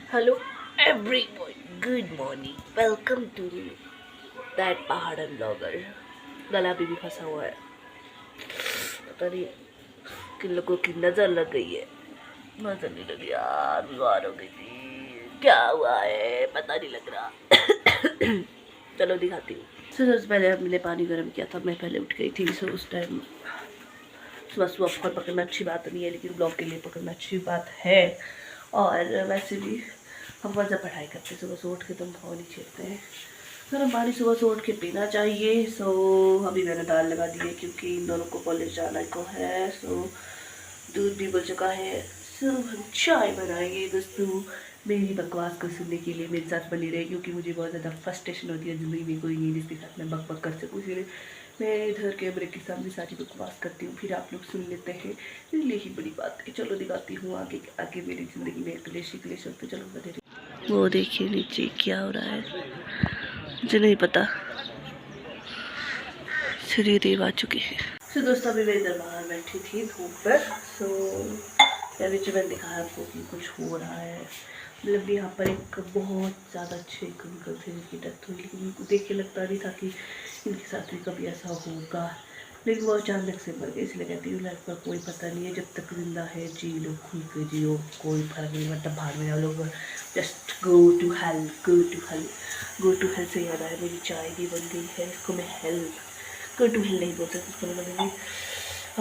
Hello everyone, good morning. Welcome to that पहाड़न blogger. गला भी फंसा हुआ है, पता नहीं किन लोगों की नज़र लग गई है। नज़र नहीं लगी यार, बीमार हो गई थी। क्या हुआ है पता नहीं लग रहा। चलो दिखाती हूँ। सबसे पहले हमने पानी गर्म किया था, मैं पहले उठ गई थी। सो उस टाइम सुबह सुबह फोन पकड़ना अच्छी बात नहीं है, लेकिन ब्लॉग के लिए पकड़ना अच्छी बात है। और वैसे भी हम जब पढ़ाई करते हैं सुबह से उठ के तो हम फोन ही छेड़ते हैं। गर्म पानी सुबह से उठ के पीना चाहिए। सो अभी मैंने दाल लगा दी है क्योंकि इन दोनों को कॉलेज जाना को है। सो दूध भी बन चुका है। सो हम चाय बनाएंगे। दोस्तों मेरी बकवास को सुनने के लिए मेरे साथ बनी रहे, क्योंकि मुझे बहुत ज़्यादा फ्रस्ट्रेशन होती है ज़िंदगी में। कोई नहीं जिसके साथ मैं बक बक कर सकूँ, इसलिए मैं इधर कैमरे के सामने सारी बकवास करती हूँ, फिर आप लोग सुन लेते हैं। इसलिए ही बड़ी बात है। चलो दिखाती हूँ आगे आगे मेरी ज़िंदगी में क्लेश ही क्लेश होते। चलो बने रहिए। वो देखिए नीचे क्या हो रहा है, मुझे नहीं पता। सूर्यदेव आ चुके हैं। सो दोस्तों अभी मैं इधर बाहर बैठी थी धूप पर। सो अभी जो मैंने दिखाया आपको कि कुछ हो रहा है। मतलब यहाँ पर एक बहुत ज़्यादा अच्छे एक अंकल थे जिनकी डेथ हुई, लेकिन उनको देख के लगता नहीं था कि इनके साथ भी कभी ऐसा होगा। लेकिन वो अचानक से मर गए। इसलिए कहती हूँ लाइफ का कोई पता नहीं है। जब तक जिंदा है जी लो, खुल के जियो, कोई फर्क नहीं। मतलब भाग में लोग just go to hell, go to hell. Go to hell से याद आया, मेरी चाय भी बन गई है। इसको मैं हेल गो टू हेल नहीं बोल सकती, इसको मैं बोलूँगी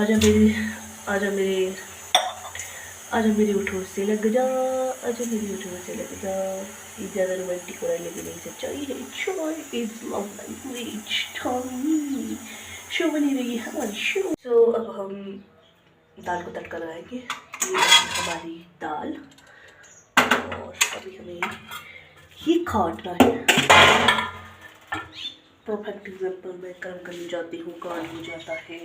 आजा मेरी, आजा मेरे, आजा मेरी उठो से लग जा, आजा मेरी उठो से लग जा। ये ज़्यादा रोमांटिक हो रहा है लेकिन नहीं, सच्चाई है। चाय is love language. Time show बनी रही है हमारी शो। सो अब हम दाल को तड़का लगाएंगे। ये हमारी दाल, और अभी हमें ये काटना है। परफेक्ट एग्जाम्पल मैं कर्म करने जाती हूँ, काट हो जाता है।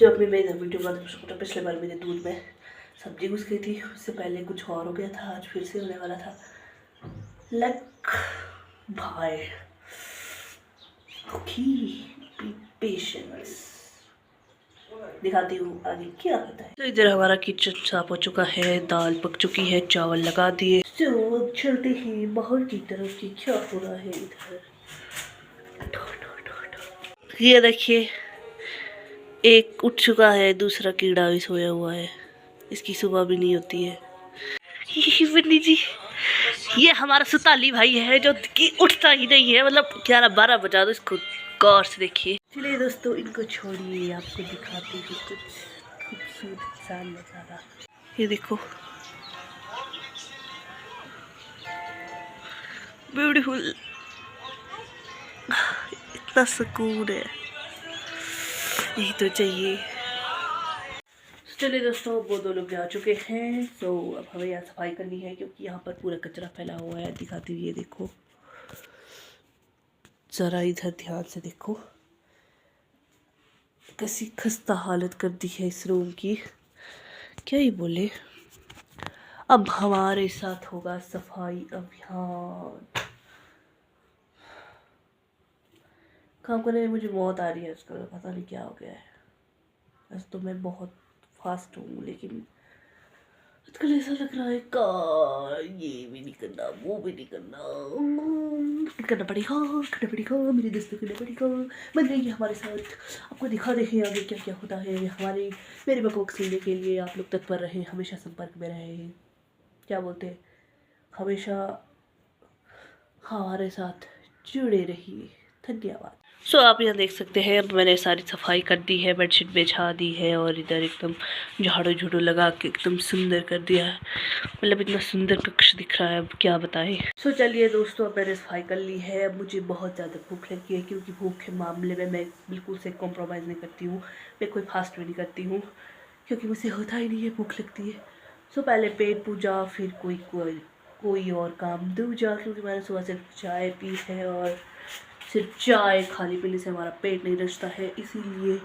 जब भी मैं इधर वीडियो बनाती हूँ, पिछले बार मेरे दूध में सब्जी घुस गई थी, उससे पहले कुछ और हो गया था, आज फिर से होने वाला था। लक भाई, पेशेंस। दिखाती हूँ आगे क्या होता है। तो इधर हमारा किचन साफ हो चुका है, दाल पक चुकी है, चावल लगा दिए। तो अब चलते हैं बाहर की तरफ की क्या हो रहा है इधर। ये देखिए एक उठ चुका है, दूसरा कीड़ा भी सोया हुआ है। इसकी सुबह भी नहीं होती है। बन्नी जी, ये हमारा सुताली भाई है जो कि उठता ही नहीं है। मतलब 11-12 बजा दो इसको, गौर से देखिए। चलिए दोस्तों इनको छोड़िए, आपको दिखाती हूँ कुछ खूबसूरत सा नजारा। ये देखो, ब्यूटीफुल, इतना सुकून है, यही तो चाहिए। चलिए दोस्तों वो दो लोग जा चुके हैं। तो अब हमें यहाँ सफाई करनी है, क्योंकि यहाँ पर पूरा कचरा फैला हुआ है। दिखाती हुई ये देखो, ज़रा इधर ध्यान से देखो, कैसी खस्ता हालत कर दी है इस रूम की, क्या ही बोले। अब हमारे साथ होगा सफाई अभियान। काम करने में मुझे मौत आ रही है आजकल, पता नहीं क्या हो गया है। वैसे तो मैं बहुत फास्ट हूँ, लेकिन आजकल ऐसा लग रहा है का ये भी नहीं करना, वो भी नहीं करना, करना पड़ेगा, करना पड़ेगा, मेरे दोस्तों करना पड़ेगा। बन रही है हमारे साथ। आपको दिखा देखें आगे क्या क्या होता है। हमारे मेरे बकवास सुनने के लिए आप लोग तत्पर रहें, हमेशा संपर्क में रहें, क्या बोलते हैं, हमेशा हमारे साथ जुड़े रहिए। धन्यवाद। सो आप यहाँ देख सकते हैं, अब मैंने सारी सफाई कर दी है, बेडशीट बिछा दी है, और इधर एकदम झाड़ू झूड़ू लगा के एकदम सुंदर कर दिया है। मतलब इतना सुंदर कक्ष दिख रहा है, अब क्या बताएं। सो चलिए दोस्तों, अब मैंने सफाई कर ली है। अब मुझे बहुत ज़्यादा भूख लगी है, क्योंकि भूख के मामले में मैं बिल्कुल से कॉम्प्रोमाइज़ नहीं करती हूँ। मैं कोई फास्ट भी नहीं करती हूँ, क्योंकि मुझे होता ही नहीं है, भूख लगती है। सो पहले पेट पूजा, फिर कोई और काम दूजा, क्योंकि मैंने सुबह से चाय पी है, और सिर्फ चाय खाली पीने से हमारा पेट नहीं रचता है, इसीलिए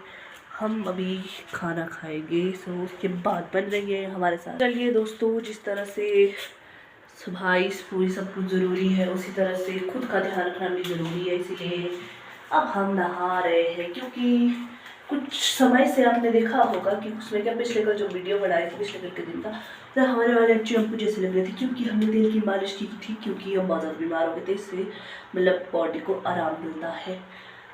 हम अभी खाना खाएंगे। सो उसके बाद बन रही है हमारे साथ। चलिए दोस्तों, जिस तरह से सफाई पूरी सब कुछ ज़रूरी है, उसी तरह से खुद का ध्यान रखना भी ज़रूरी है। इसीलिए अब हम नहा रहे हैं, क्योंकि कुछ समय से आपने देखा होगा कि उसमें क्या पिछले कल जो वीडियो बनाई थी पिछले कल के दिन का, तो हमारे वाले अच्छी हमको जैसे लग रहे थे क्योंकि हमने तेल की मालिश की थी, क्योंकि हम बहुत ज़्यादा बीमार हो गए थे। इससे मतलब बॉडी को आराम मिलता है।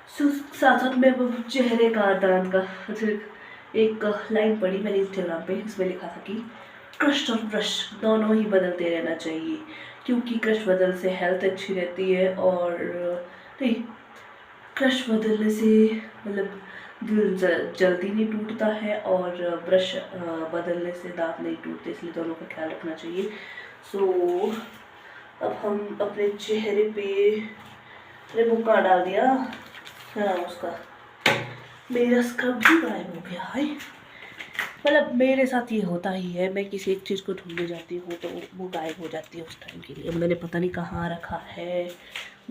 साथ साथ में वो चेहरे का दांत का सिर्फ एक लाइन पढ़ी मैंने इंस्टाग्राम पे, इसमें लिखा था कि क्रश और ब्रश दोनों ही बदलते रहना चाहिए, क्योंकि क्रश बदल से हेल्थ अच्छी रहती है और नहीं, क्रश बदलने से मतलब दिल जल्दी नहीं टूटता है और ब्रश बदलने से दांत नहीं टूटते, इसलिए दोनों का ख्याल रखना चाहिए। सो अब हम अपने चेहरे पे अरे मुँह कहाँ डाल दिया, हाँ उसका मेरा स्क्रब भी गायब हो गया है। मतलब मेरे साथ ये होता ही है, मैं किसी एक चीज़ को ढूंढने जाती हूँ तो वो गायब हो जाती है उस टाइम के लिए। मैंने पता नहीं कहाँ रखा है,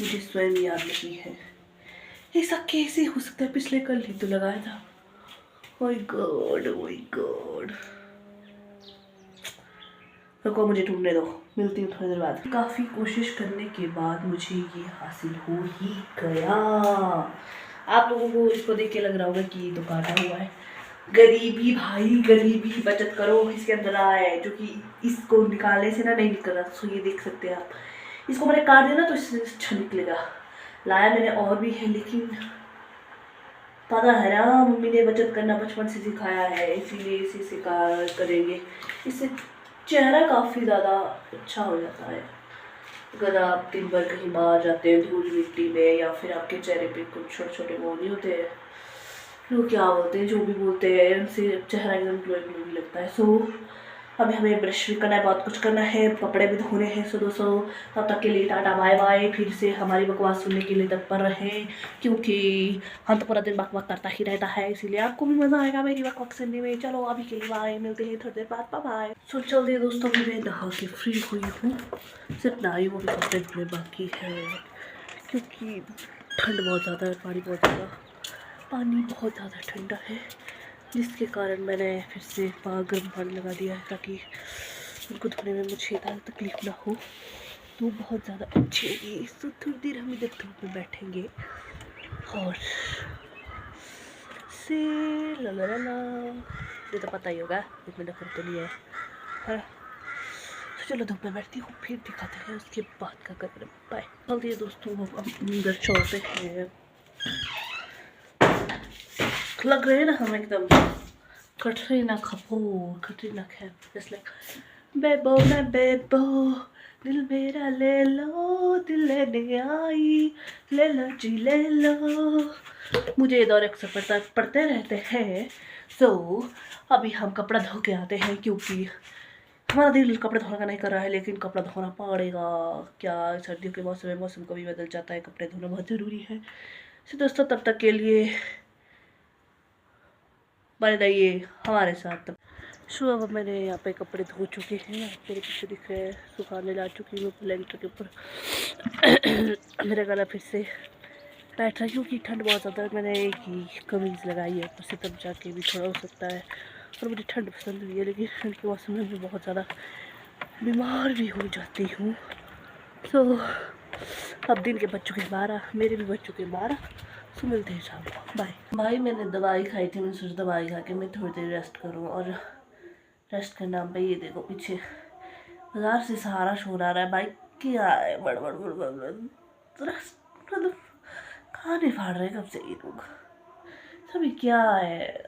मुझे स्वयं याद नहीं है। ऐसा कैसे हो सकता है, पिछले कल ही तो लगाया था। ओह गॉड ओह गॉड, रुको मुझे ढूंढने दो, मिलती हूँ थोड़ी देर बाद। काफ़ी कोशिश करने के बाद मुझे ये हासिल हो ही गया। आप लोगों को इसको देख के लग रहा होगा कि ये तो काटा हुआ है। गरीबी भाई गरीबी, बचत करो। इसके अंदर है जो कि इसको निकालने से ना नहीं निकल रहा। सो ये देख सकते हैं आप, इसको मैंने काट दिया ना तो इससे अच्छा निकलेगा। लाया मैंने और भी है, लेकिन पता है ना मम्मी ने बचत करना बचपन से सिखाया है, इसीलिए इसे सिखा करेंगे। इससे चेहरा काफ़ी ज़्यादा अच्छा हो जाता है। अगर आप दिन भर कहीं बाहर जाते हैं धूल मिट्टी में, या फिर आपके चेहरे पे कुछ छोटे छोटे वो नहीं होते हैं, लोग क्या बोलते हैं जो भी बोलते हैं, उनसे चेहरा एकदम ग्लोइंग ग्लोइंग लगता है। सो अभी हमें ब्रश भी करना है, बहुत कुछ करना है, कपड़े भी धोने हैं। सो दोस्तों तब तक के लिए टाटा बाय बाय। फिर से हमारी बकवास सुनने के लिए तत्पर रहें, क्योंकि हम तो पूरा दिन बकवास करता ही रहता है, इसीलिए आपको भी मज़ा आएगा मेरी बकवास सुनने में। चलो अभी के लिए बाय, मिलते हैं थोड़ी देर बाद, बाय। सो चलते दोस्तों, मैं नहा के फ्री हुई हूँ, सिर्फ नहाई वो भी कपड़े धोने बाकी है, क्योंकि ठंड बहुत ज़्यादा है, पानी बहुत ज़्यादा ठंडा है, जिसके कारण मैंने फिर से गर्म पानी लगा दिया है ताकि उनको धोने में मुझे ज़्यादा तकलीफ ना हो। तो बहुत ज़्यादा अच्छी होगी। तो थोड़ी देर हम इधर धूप में बैठेंगे और से ला ला ला, ये तो पता ही होगा इसमें नखर तो नहीं है। तो चलो धूप में बैठती हूँ, फिर दिखाते हैं उसके बाद का कर बाय। जल्दी दोस्तों हम अंदर चलते हैं। लग रहे हैं ना हम एकदम कटरीना कपूर, कटरीना कैफ, जस्ट लाइक बेबो मैं बेबो, दिल मेरा ले लो, दिल लेने आई, ले लो जी ले लो। मुझे ये दौर अक्सर पढ़ते रहते हैं। सो अभी हम कपड़ा धो के आते हैं, क्योंकि हमारा दिल कपड़े धोने का नहीं कर रहा है, लेकिन कपड़ा धोना पड़ेगा। क्या सर्दियों के मौसम में मौसम कभी बदल जाता है, कपड़े धोना बहुत ज़रूरी है। तो दोस्तों तब तक के लिए बने रहिए हमारे साथ। सो अब मैंने यहाँ पे कपड़े धो चुके हैं, मेरे पीछे दिख रहे हैं, सुखाने ला चुकी हूँ लेंटर के ऊपर। मेरा गला फिर से बैठ रहा है क्योंकि ठंड बहुत ज़्यादा है। मैंने एक ही कमीज़ लगाई है ऊपर से, तब जाके भी थोड़ा हो सकता है। और मुझे ठंड पसंद भी है, लेकिन ठंड के मौसम में मैं बहुत ज़्यादा बीमार भी हो जाती हूँ। तो अब दिन के बज चुके 12, मेरे भी बज चुके 12। तो मिलते हैं शाम को, बाय। भाई मैंने दवाई खाई थी, मैंने सोचा दवाई खा के मैं थोड़ी देर रेस्ट करूँ, और रेस्ट के नाम पे ये देखो पीछे बाजार से सहारा शोर आ रहा है। भाई क्या है बड़बड़ बड़बड़, मतलब खाने फाड़ रहे कब से ये लोग, सभी क्या है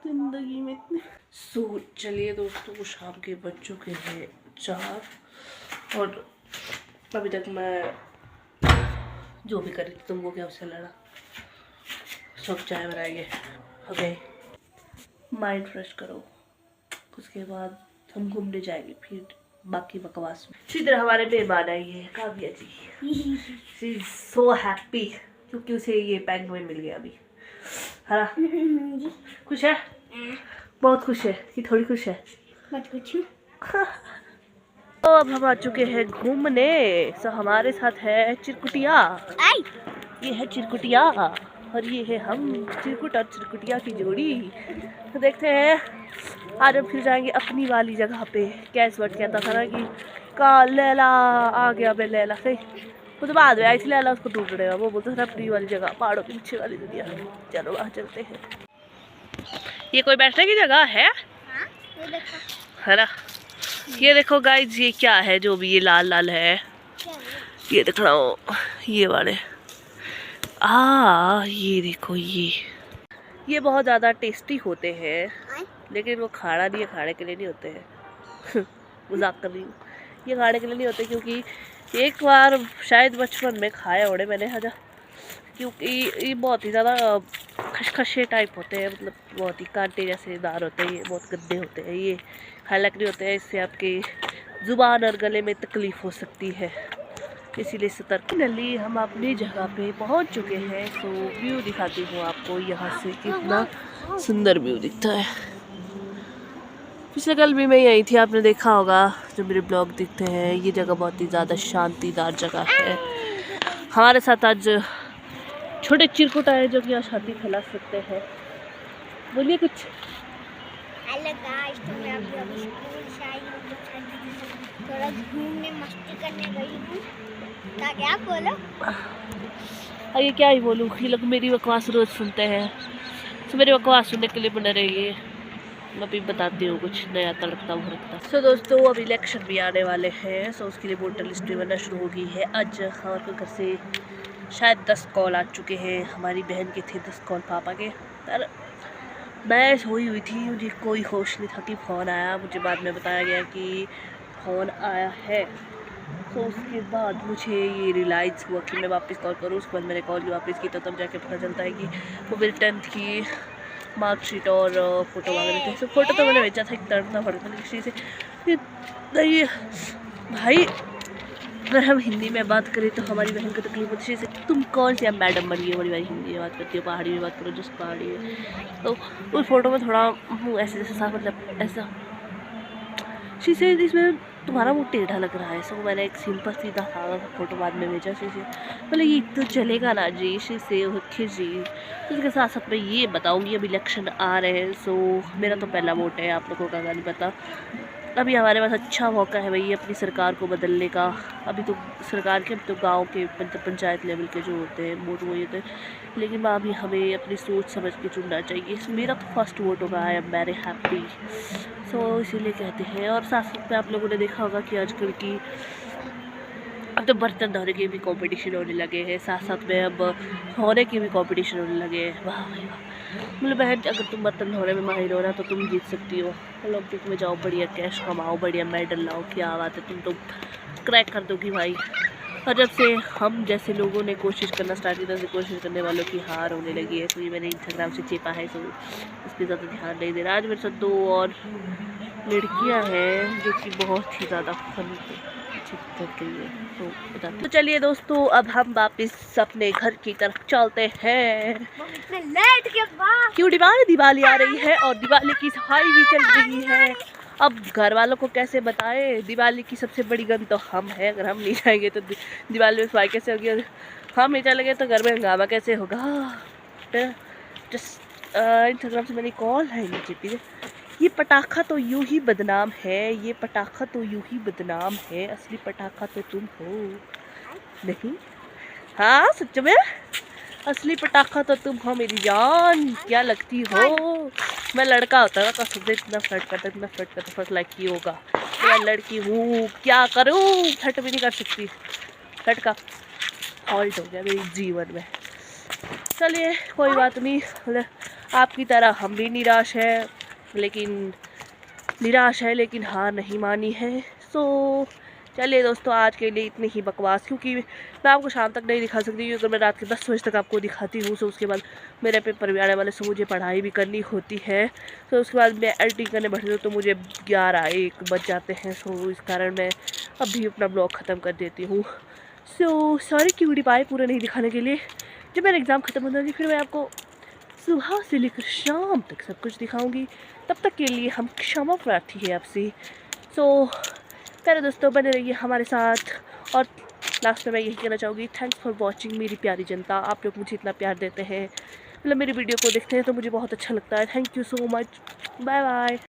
जिंदगी में इतने। सो चलिए दोस्तों, शाम के बज चुके हैं 4, और अभी तक मैं जो भी कर रही थी तुमको क्या उससे लड़ा। सब चाय बनाएंगे, ओके माइंड फ्रेश करो, उसके बाद हम घूमने जाएंगे, फिर बाकी बकवास में। इसी तरह हमारे मेहमान आई है काव्या जी, शी इज सो हैप्पी क्योंकि उसे ये पेंगुइन मिल गया अभी, है ना? खुश है, बहुत खुश है कि थोड़ी खुश है, बहुत खुश। तो अब हम आ चुके हैं घूमने। सो हमारे साथ है चिरकुटिया, ये है चिरकुटिया और ये है हम, चिरकुट और चिरकुटिया की जोड़ी। तो देखते हैं आज हम फिर जाएंगे अपनी वाली जगह पे। कैस वर्ड कहता था ना कि का लैला आ गया, मैं लैला से वो तो बाद में आई थी, लैला उसको ढूंढ रहे, वो बोलता था अपनी वाली जगह, पहाड़ों के पीछे वाली दुनिया। चलो वहाँ चलते हैं। ये कोई बैठने की जगह है? हाँ, ये देखो। है ना? ये देखो गाइज, ये क्या है जो भी ये लाल लाल है? ये देख रहा हूँ, ये वाले। ये देखो, ये बहुत ज़्यादा टेस्टी होते हैं, लेकिन वो खाना नहीं है, खाने के लिए नहीं होते हैं। मजाक कर रही हूँ, ये खाने के लिए नहीं होते, क्योंकि एक बार शायद बचपन में खाया होने मैंने हजा, क्योंकि ये बहुत ही ज़्यादा खशखशे टाइप होते हैं, मतलब बहुत ही कांटे जैसे दार होते हैं, ये बहुत गंदे होते हैं, ये हालांकि नहीं होते हैं, इससे आपके ज़ुबान और गले में तकलीफ़ हो सकती है, इसीलिए सतर्क। फाइनली हम अपनी जगह पे पहुंच चुके हैं। तो व्यू दिखाती हूँ आपको, यहाँ से कितना सुंदर व्यू दिखता है। पिछले कल भी मैं यही थी, आपने देखा होगा जो मेरे ब्लॉग दिखते हैं। ये जगह बहुत ही ज़्यादा शांतिदार जगह है। हमारे साथ आज छोटे चिरकुट आए जो कि यहाँ शांति फैला सकते हैं। बोलिए कुछ। हेलो गाइस, तो मैं अभी स्कूल से आई हूँ, थोड़ा घूमने मस्ती करने गई हूँ। क्या बोलो? ये क्या ही बोलूँ, ये लोग मेरी बकवास रोज़ सुनते हैं, तो मेरी बकवास सुनने के लिए बने रहिए। मैं भी बताती हूँ कुछ नया तड़कता भड़कता। सो दोस्तों, अब इलेक्शन भी आने वाले हैं, सो उसके लिए वोटर लिस्ट भी बनना शुरू हो गई है। आज हमारे घर से शायद 10 कॉल आ चुके हैं। हमारी बहन के थे 10 कॉल पापा के, पर मैं सोई हुई थी, मुझे कोई होश नहीं था कि फ़ोन आया। मुझे बाद में बताया गया कि फ़ोन आया है। तो उसके बाद मुझे ये रियलाइज़ हुआ कि मैं वापस कॉल करूँ। उसके बाद मैंने कॉल वापस की, तो तब जाके पता चलता है कि वो मेरी 10th की मार्कशीट और फ़ोटो मांग रहे थे। सो फ़ोटो तो मैंने भेजा था, एक तड़ना पड़ता था किसी से। ये भाई, अगर हम हिंदी में बात करें तो हमारी बहन को तकलीफ होती है। जैसे तुम कौन सी अब मैडम बनी है, बड़ी बारी हिंदी में बात करती हो, पहाड़ी में बात करो, जिस पहाड़ी है। तो उस फोटो में थोड़ा मुँह ऐसे जैसे साफ, मतलब ऐसा शीशे, इसमें तुम्हारा मुँह टेढ़ा लग रहा है। सो मैंने एक सिंपल सीधा सादा फोटो बाद में भेजा शीशे। मतलब ये तो चलेगा ना जी, शीशे जी। तो उसके साथ साथ मैं ये बताऊँगी, अब इलेक्शन आ रहे हैं। सो मेरा तो पहला वोट है, आप लोगों का नहीं पता। अभी हमारे पास अच्छा मौका है भाई अपनी सरकार को बदलने का। अभी तो सरकार के, अभी तो गांव के पंचायत लेवल के जो होते हैं वोट वही होते हैं, लेकिन अभी हमें अपनी सोच समझ के चुनना चाहिए। मेरा तो फर्स्ट वोट होगा, आई एम वेरी हैप्पी। सो इसीलिए कहते हैं। और साथ साथ में आप लोगों ने देखा होगा कि आजकल की अब तो बर्तन धोने के भी कंपटीशन होने लगे हैं, साथ साथ में अब होने के भी कंपटीशन होने लगे हैं। वाह भाई वाह, मतलब बहन, अगर तुम बर्तन धोने में माहिर हो ना तो तुम जीत सकती हो। ओलंपिक में जाओ, बढ़िया कैश कमाओ, बढ़िया मेडल लाओ, क्या बात है, तुम तो क्रैक कर दोगी भाई। और जब से हम जैसे लोगों ने कोशिश करना स्टार्ट की, तब से कोशिश करने वालों की हार होने लगी है। तो ये मैंने इंस्टाग्राम से चेपा है, तो इस पर ज़्यादा ध्यान नहीं दे रहा। आज मेरे साथ 2 और लड़कियां हैं जो कि बहुत ही ज़्यादा फनी कर रही है, तो बताती। तो चलिए दोस्तों, अब हम वापस अपने घर की तरफ चलते हैं। लेट के बाद क्यों, दिवाली आ रही है और दिवाली की सफाई भी चल रही है। अब घर वालों को कैसे बताएं, दिवाली की सबसे बड़ी गन तो हम हैं। अगर हम नहीं जाएंगे तो दिवाली में सफाई कैसे होगी, और हम नहीं चलेंगे तो घर में हंगामा कैसे होगा। जस्ट इंस्टाग्राम से मैंने कॉल है नीचे पीछे। ये पटाखा तो यूं ही बदनाम है, ये पटाखा तो यूं ही बदनाम है, असली पटाखा तो तुम हो नहीं। हाँ सच में, असली पटाखा तो तुम हो मेरी जान, क्या लगती हो। मैं लड़का होता है कसम से, इतना फ्लर्ट करता, इतना फ्लर्ट करता, फर्स्ट लाइक की होगा। मैं लड़की हूँ, क्या करूँ, फ्लर्ट भी नहीं कर सकती। फ्लर्ट का फॉल्ट हो गया मेरे जीवन में। चलिए कोई बात नहीं, मतलब आपकी तरह हम भी निराश है, लेकिन हार नहीं मानी है। सो चलिए दोस्तों, आज के लिए इतनी ही बकवास, क्योंकि मैं आपको शाम तक नहीं दिखा सकती, क्योंकि मैं रात के 10 बजे तक आपको दिखाती हूँ। सो उसके बाद मेरे पेपर भी आने वाले, सो मुझे पढ़ाई भी करनी होती है। तो उसके बाद मैं एडिटिंग करने बैठती हूँ तो मुझे 11-1 बज जाते हैं। सो इस कारण मैं अभी अपना ब्लॉग ख़त्म कर देती हूँ। सो सॉरी क्यूटी पाई पूरा नहीं दिखाने के लिए। जब मेरा एग्ज़ाम ख़त्म हो जाएगी फिर मैं आपको सुबह से लेकर शाम तक सब कुछ दिखाऊंगी। तब तक के लिए हम क्षमा प्रार्थी है आपसे। सो प्यारे दोस्तों, बने रहिए हमारे साथ। और लास्ट में मैं यही कहना चाहूँगी, थैंक्स फॉर वॉचिंग मेरी प्यारी जनता। आप लोग मुझे इतना प्यार देते हैं, मतलब मेरी वीडियो को देखते हैं तो मुझे बहुत अच्छा लगता है। Thank you so much, bye bye.